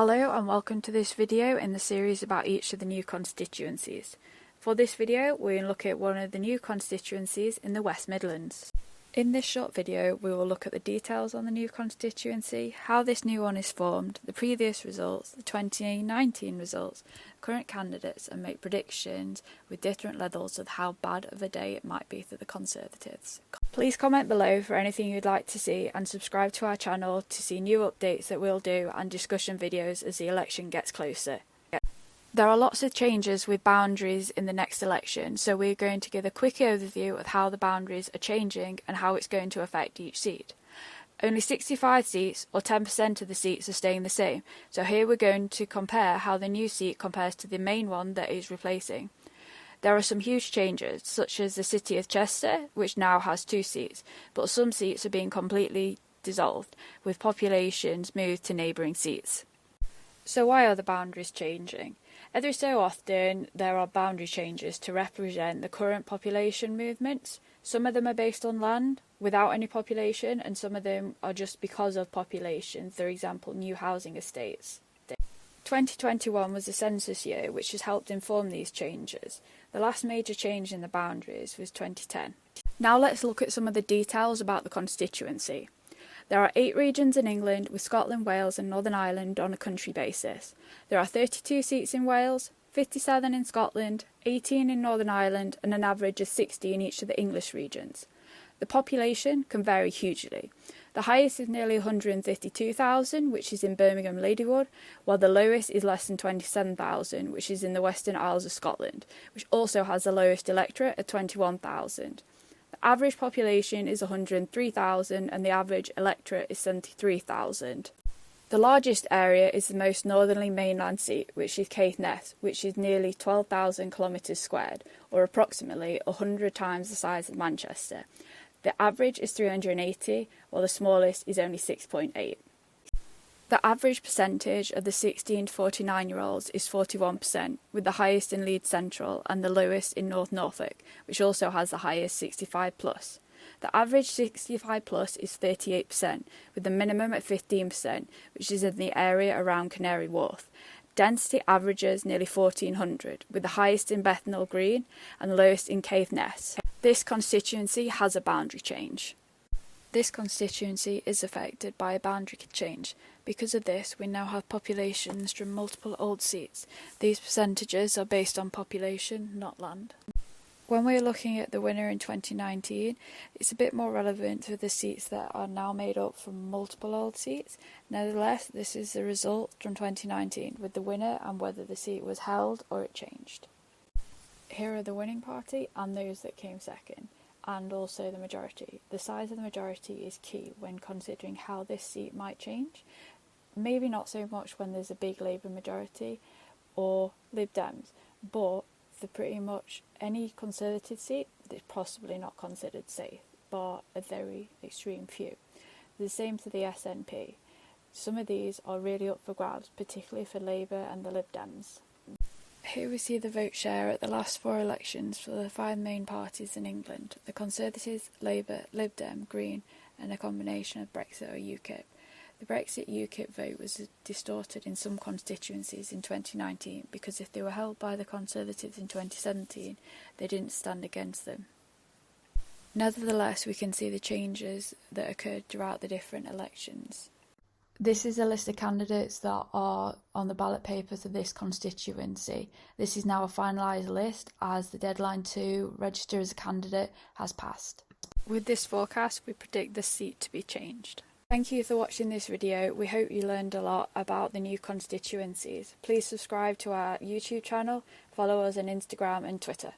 Hello and welcome to this video in the series about each of the new constituencies. For this video we'll look at one of the new constituencies in the West Midlands. In this short video we will look at the details on the new constituency, how this new one is formed, the previous results, the 2019 results, current candidates, and make predictions with different levels of how bad of a day it might be for the Conservatives. Please comment below for anything you'd like to see and subscribe to our channel to see new updates that we'll do and discussion videos as the election gets closer. There are lots of changes with boundaries in the next election, so we're going to give a quick overview of how the boundaries are changing and how it's going to affect each seat. Only 65 seats, or 10% of the seats, are staying the same, so here we're going to compare how the new seat compares to the main one that is replacing. There are some huge changes, such as the City of Chester, which now has 2 seats, but some seats are being completely dissolved, with populations moved to neighbouring seats. So why are the boundaries changing? Every so often there are boundary changes to represent the current population movements. Some of them are based on land without any population, and some of them are just because of population, for example new housing estates. 2021 was the census year, which has helped inform these changes. The last major change in the boundaries was 2010. Now let's look at some of the details about the constituency. There are 8 regions in England, with Scotland, Wales and Northern Ireland on a country basis. There are 32 seats in Wales, 57 in Scotland, 18 in Northern Ireland and an average of 60 in each of the English regions. The population can vary hugely. The highest is nearly 152,000, which is in Birmingham Ladywood, while the lowest is less than 27,000, which is in the Western Isles of Scotland, which also has the lowest electorate at 21,000. The average population is 103,000 and the average electorate is 73,000. The largest area is the most northerly mainland seat, which is Caithness, which is nearly 12,000 kilometres squared, or approximately 100 times the size of Manchester. The average is 380, while the smallest is only 6.8. The average percentage of the 16 to 49-year-olds is 41%, with the highest in Leeds Central and the lowest in North Norfolk, which also has the highest 65+. The average 65+ is 38%, with the minimum at 15%, which is in the area around Canary Wharf. Density averages nearly 1,400, with the highest in Bethnal Green and the lowest in Caithness. This constituency has a boundary change. This constituency is affected by a boundary change. Because of this, we now have populations from multiple old seats. These percentages are based on population, not land. When we're looking at the winner in 2019, it's a bit more relevant to the seats that are now made up from multiple old seats. Nevertheless, this is the result from 2019, with the winner and whether the seat was held or it changed. Here are the winning party and those that came second, and also the majority. The size of the majority is key when considering how this seat might change. Maybe not so much when there's a big Labour majority or Lib Dems, but for pretty much any Conservative seat that's possibly not considered safe, bar a very extreme few. The same for the SNP. Some of these are really up for grabs, particularly for Labour and the Lib Dems. Here we see the vote share at the last 4 elections for the 5 main parties in England: the Conservatives, Labour, Lib Dem, Green and a combination of Brexit or UKIP. The Brexit-UKIP vote was distorted in some constituencies in 2019 because if they were held by the Conservatives in 2017, they didn't stand against them. Nevertheless, we can see the changes that occurred throughout the different elections. This is a list of candidates that are on the ballot paper for this constituency. This is now a finalised list as the deadline to register as a candidate has passed. With this forecast, we predict the seat to be changed. Thank you for watching this video. We hope you learned a lot about the new constituencies. Please subscribe to our YouTube channel, follow us on Instagram and Twitter.